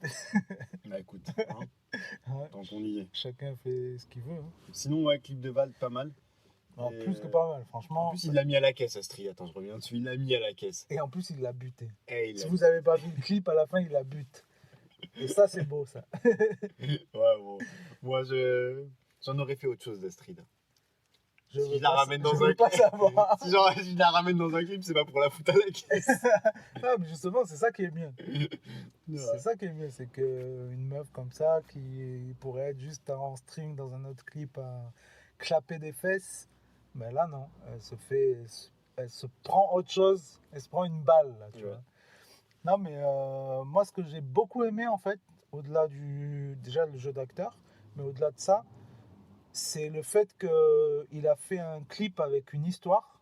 Bah écoute, hein, Ouais, tant qu'on y est. chacun fait ce qu'il veut. Hein. Sinon, ouais, clip de Val, pas mal. Non, Et, plus que pas mal, franchement. En plus, il l'a mis à la caisse, Astrid. Attends, je reviens dessus. Il l'a mis à la caisse. Et en plus, il l'a buté. Eh, il Si a- vous avez pas vu le clip, à la fin, il la bute. Et ça, c'est beau, ça. Ouais, bon. Moi, j'en aurais fait autre chose d'Astrid. Je Si veux je la pas- ramène dans je veux un pas clip. savoir. Si genre, je la ramène dans un clip, c'est pas pour la foutre à la caisse. Ah, mais justement, c'est ça qui est bien. Ouais. C'est ça qui est bien, c'est qu'une meuf comme ça, qui pourrait être juste en string dans un autre clip à clapper des fesses, Mais là, non. Elle se prend autre chose. Elle se prend une balle, là, tu Ouais. vois. Non, mais moi, ce que j'ai beaucoup aimé, en fait, au-delà déjà le jeu d'acteur, mais au-delà de ça, c'est le fait qu'il a fait un clip avec une histoire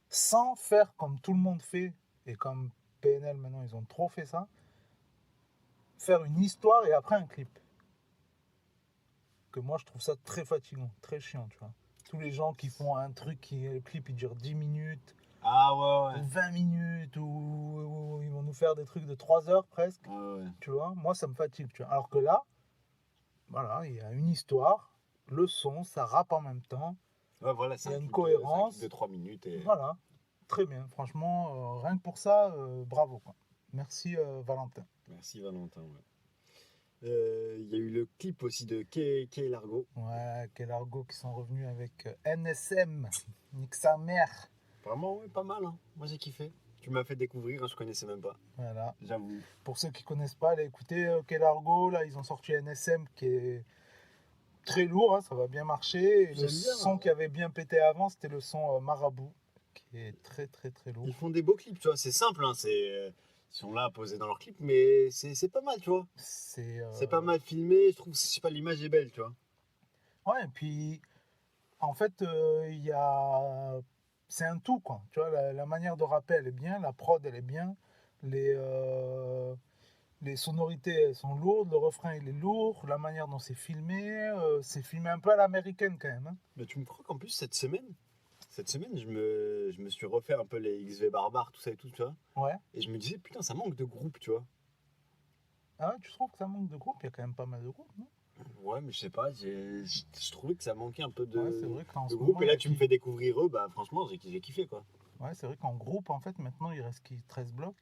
sans faire comme tout le monde fait et comme PNL maintenant ils ont trop fait ça, faire une histoire et après un clip. Que moi je trouve ça très fatigant, très chiant, tu vois. Tous les gens qui font un truc le clip il dure 10 minutes Ah ouais, ou ouais. 20 minutes ou ils vont nous faire des trucs de 3 heures presque, Ouais, ouais. tu vois. Moi ça me fatigue, tu vois. Alors que là, voilà, il y a une histoire, le son, ça rappe en même temps. Ouais, voilà, c'est Il y a un une clip de, c'est un cohérence. clip de 3 minutes. Et... Voilà, très bien. Franchement, rien que pour ça, bravo, quoi. Merci Valentin. Merci Valentin. Ouais. Il y a eu le clip aussi de Kay Largo. Ouais, quel argot qui sont revenus avec NSM, nique sa mère. Vraiment, ouais, pas mal. Hein. Moi, j'ai kiffé. Tu m'as fait découvrir, hein, je connaissais même pas. Voilà. J'avoue. Pour ceux qui connaissent pas, allez écouter quel argot. Là, ils ont sorti NSM qui est très lourd, hein, ça va bien marcher. Et le J'aime bien, son hein. qui avait bien pété avant, c'était le son Marabout, qui est très très très lourd. Ils font des beaux clips, tu vois. C'est simple, hein. Ils sont là à poser dans leurs clips, mais c'est pas mal, tu vois. C'est pas mal filmé. Je trouve que je sais pas, l'image est belle, tu vois. Ouais, et puis en fait, il y a... c'est un tout, quoi. Tu vois, la manière de rapper, elle est bien, la prod, elle est bien, les sonorités, elles sont lourdes, le refrain, il est lourd, la manière dont c'est filmé un peu à l'américaine, quand même. Hein. Mais tu me crois qu'en plus, cette semaine, je me suis refait un peu les XV barbares, tout ça et tout, tu vois. Ouais. Et je me disais, putain, ça manque de groupe, tu vois. Ah ouais, tu trouves que ça manque de groupe? Il y a quand même pas mal de groupes, non? Ouais, mais je sais pas, je trouvais que ça manquait un peu Ouais, c'est vrai qu'en de ce groupe. moment, Et il y là, a tu me qui? fais découvrir eux, bah franchement, j'ai kiffé, quoi. Ouais, c'est vrai qu'en groupe, en fait, maintenant, il reste qui? 13 blocs.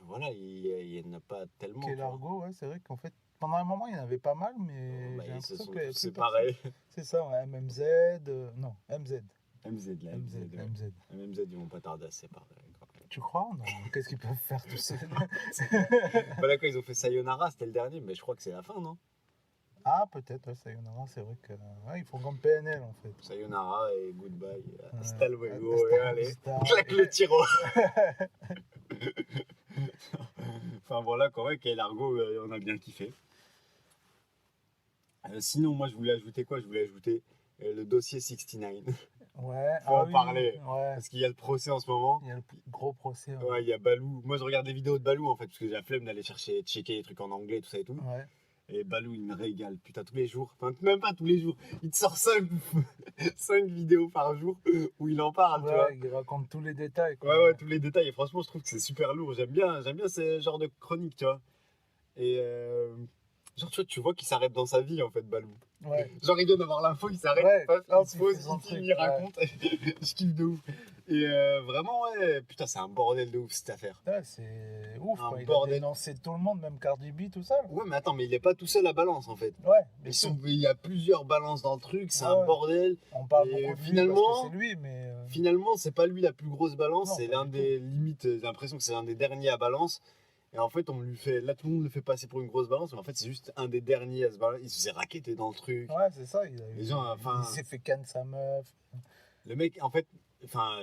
Voilà, il y en a pas tellement, Qui est tu vois. l'argot, ouais, c'est vrai qu'en fait, pendant un moment, il y en avait pas mal, mais Bah, j'ai ils se l'impression sont qu'il n'y avait tous plus personne. séparés. C'est ça, ouais, MMZ, non, MZ. MZ, là, MZ, MZ, ouais. MZ. MZ, ils vont pas tarder à se séparer. Quoi. Tu crois? Non, qu'est-ce qu'ils peuvent faire tout seuls? Voilà, quand ils ont fait Sayonara, c'était le dernier, mais je crois que c'est la fin, non? Ah, peut-être, ouais, Sayonara, c'est vrai que. Ouais, ils font comme PNL en fait. Sayonara et Goodbye. Hasta Ouais, luego, hasta et la allez, vista. claque le tiro. Enfin voilà, quoi, ouais, Kay Largo, on a bien kiffé. Sinon, moi, je voulais ajouter quoi? Je voulais ajouter le dossier 69. Ouais, Faut en parler. ouais. Parce qu'il y a le procès en ce moment. Il y a le gros procès. Ouais, il y a Balou. Moi, je regarde des vidéos de Balou en fait, parce que j'ai la flemme d'aller checker les trucs en anglais, tout ça et tout. Ouais. Et Balou, il me régale, putain, tous les jours. Enfin, même pas tous les jours. Il te sort 5 vidéos par jour où il en parle, tu vois. Ouais, il raconte tous les détails. Ouais, ouais, tous les détails. Et franchement, je trouve que c'est super lourd. J'aime bien ce genre de chronique, tu vois. Et genre, tu vois qu'il s'arrête dans sa vie, en fait, Balou. Ouais. Genre, il vient d'avoir l'info, il s'arrête, Ouais, paf, hop, il se il pose, fait son il filme, truc, il raconte. Je kiffe de ouf. Et vraiment, ouais, putain, c'est un bordel de ouf cette affaire. Ouais, c'est ouf, Un quoi. Il a bordel. dénoncé tout le monde, même Cardi B, tout ça. Là. Ouais, mais attends, mais il est pas tout seul à balance, en fait. Ouais, bien sûr. Il y a plusieurs balances dans le truc, c'est Ah un ouais. bordel. On parle Et beaucoup de lui finalement- parce que c'est lui, mais. Finalement, c'est pas lui la plus grosse balance, Non, c'est pas l'un du des limites. J'ai l'impression que c'est l'un des derniers à balance. Et en fait, là, tout le monde le fait passer pour une grosse balance, mais en fait, c'est juste un des derniers à se balancer. Il se faisait raqueter dans le truc. Ouais, c'est ça. Les gens, enfin- il s'est fait canne sa meuf. Le mec, en fait, enfin,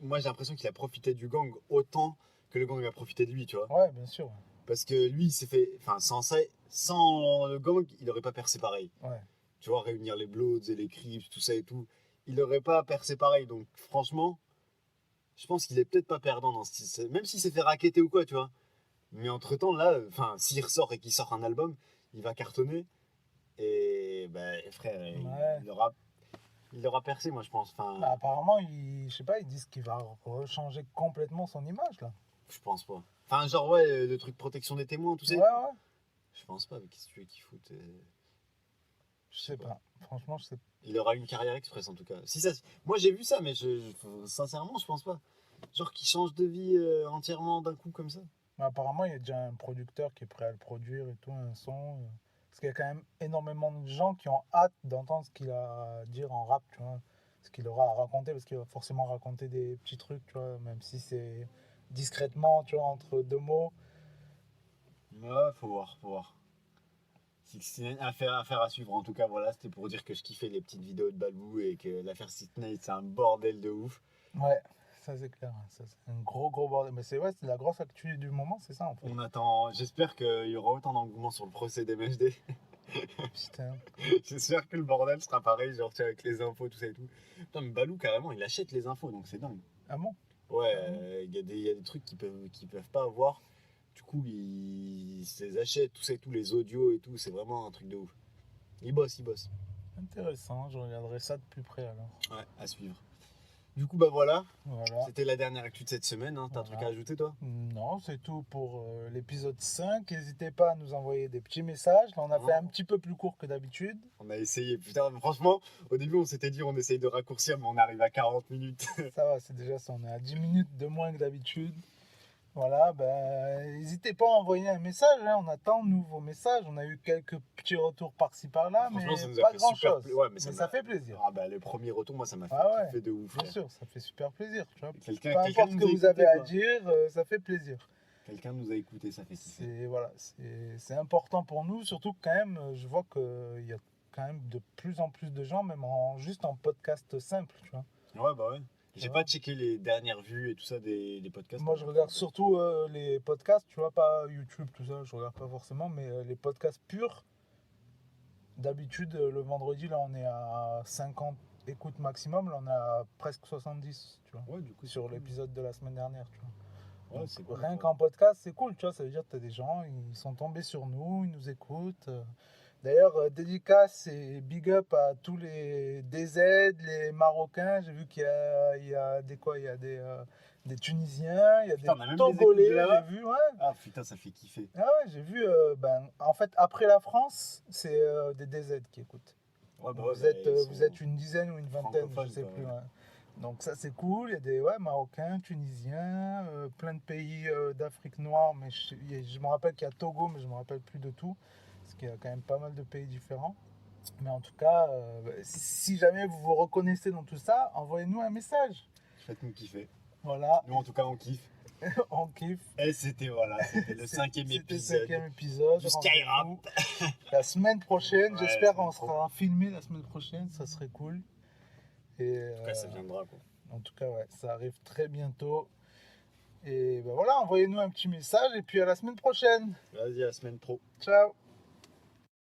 moi, j'ai l'impression qu'il a profité du gang autant que le gang a profité de lui, tu vois. Ouais, bien sûr. Parce que lui, il s'est fait. Enfin, sans le gang, il aurait pas percé pareil. Ouais. Tu vois, réunir les Bloods et les Crips, tout ça et tout. Il aurait pas percé pareil. Donc, franchement, je pense qu'il est peut-être pas perdant dans ce style. Même s'il s'est fait racketter ou quoi, tu vois. Mais entre-temps, là, enfin, s'il ressort et qu'il sort un album, il va cartonner. Et, ben, frère, Ouais. il aura percé, moi, je pense. Enfin, Bah, apparemment, je sais pas, ils disent qu'il va rechanger complètement son image, là. je pense pas. Enfin, genre, ouais, le truc protection des témoins, tout ça. Ouais, ouais. Je pense pas, mais qu'est-ce que tu veux qu'il foute Je sais pas. Franchement, je sais pas. Il aura une carrière express, en tout cas. Si ça, moi, j'ai vu ça, mais sincèrement, je pense pas. Genre qu'il change de vie entièrement d'un coup comme ça. Mais apparemment, il y a déjà un producteur qui est prêt à le produire et tout, un son. Parce qu'il y a quand même énormément de gens qui ont hâte d'entendre ce qu'il a à dire en rap, tu vois. Ce qu'il aura à raconter, parce qu'il va forcément raconter des petits trucs, tu vois, même si c'est discrètement, tu vois, entre deux mots. Ouais, faut voir, faut voir. 69, affaire à suivre en tout cas. Voilà, c'était pour dire que je kiffais les petites vidéos de Balbou et que l'affaire 69 c'est un bordel de ouf. Ouais, ça c'est clair. Ça, c'est un gros bordel. Mais c'est la grosse actu du moment, c'est ça en fait. On attend, j'espère qu'il y aura autant d'engouement sur le procès d'MHD. Putain. J'espère que le bordel sera pareil, genre tu sais, avec les infos, tout ça et tout. Putain, mais Balou carrément il achète les infos donc c'est dingue. Ah bon? Ouais, il y a des trucs qu'ils peuvent pas avoir. Du coup, ils se les achètent, tout ça et tout, les audios et tout, c'est vraiment un truc de ouf. Il bosse. Intéressant, je regarderai ça de plus près alors. Ouais, à suivre. Du coup, bah voilà, Voilà. c'était la dernière actu de cette semaine. Hein. T'as un Voilà. truc à ajouter, toi? Non, c'est tout pour l'épisode 5. N'hésitez pas à nous envoyer des petits messages. Là, on a fait un petit peu plus court que d'habitude. On a essayé, putain, franchement, au début, on s'était dit on essaye de raccourcir, mais on arrive à 40 minutes. Ça va, c'est déjà ça. On est à 10 minutes de moins que d'habitude. Voilà, n'hésitez pas à envoyer un message. Hein. On attend, nous, vos messages. On a eu quelques petits retours par-ci par-là, mais Franchement, ça nous a pas fait grand-chose. super ouais, mais ça fait plaisir. Ah bah, le premier retour, moi, ça m'a fait Ah ouais. kiffer de ouf. Bien frère. sûr, ça fait super plaisir. Tu vois. Quelqu'un Peu importe ce nous que a vous écouté, avez à quoi. dire, ça fait plaisir. Quelqu'un nous a écouté, ça fait kiffer. C'est important pour nous, surtout que quand même, je vois qu'il y a quand même de plus en plus de gens, même juste en podcast simple, tu vois. Ouais, bah ouais. J'ai pas checké les dernières vues et tout ça des podcasts. Moi, je regarde surtout les podcasts, tu vois, pas YouTube, tout ça, je regarde pas forcément, mais les podcasts purs. D'habitude, le vendredi, là, on est à 50 écoutes maximum, là, on est à presque 70, tu vois, Ouais, du coup, sur l'épisode de la semaine dernière, tu vois. Ouais, Donc, c'est cool, rien ouais. qu'en podcast, c'est cool, tu vois, ça veut dire que tu as des gens, ils sont tombés sur nous, ils nous écoutent. D'ailleurs, dédicace et big up à tous les DZ, les Marocains. J'ai vu qu'il y a des Tunisiens, il y a Putain, on a même des des écoutes Togolais, de là-bas. j'ai vu, ouais. Ah putain, ça fait kiffer. Ah ouais, j'ai vu, en fait, après la France, c'est des DZ qui écoutent. Ouais, bah Vous ouais, êtes une dizaine ou une vingtaine, je francophones, sais quoi, plus. ouais. Ouais. Donc ça c'est cool, il y a des Marocains, Tunisiens, plein de pays d'Afrique noire, mais je me rappelle qu'il y a Togo, mais je me rappelle plus de tout, parce qu'il y a quand même pas mal de pays différents. Mais en tout cas, si jamais vous vous reconnaissez dans tout ça, envoyez-nous un message. Faites-nous kiffer. Voilà, Nous, en tout cas, on kiffe. on kiffe. Et c'était le cinquième C'était le épisode. 5e épisode. du Skyrap. Rendez-vous la semaine prochaine, Ouais, j'espère la qu'on semaine sera filmé la semaine prochaine, ça serait cool. Et, En tout cas, ça viendra, quoi. en tout cas, ouais, ça arrive très bientôt. Et ben voilà, envoyez-nous un petit message et puis à la semaine prochaine. Vas-y, à la semaine pro. Ciao.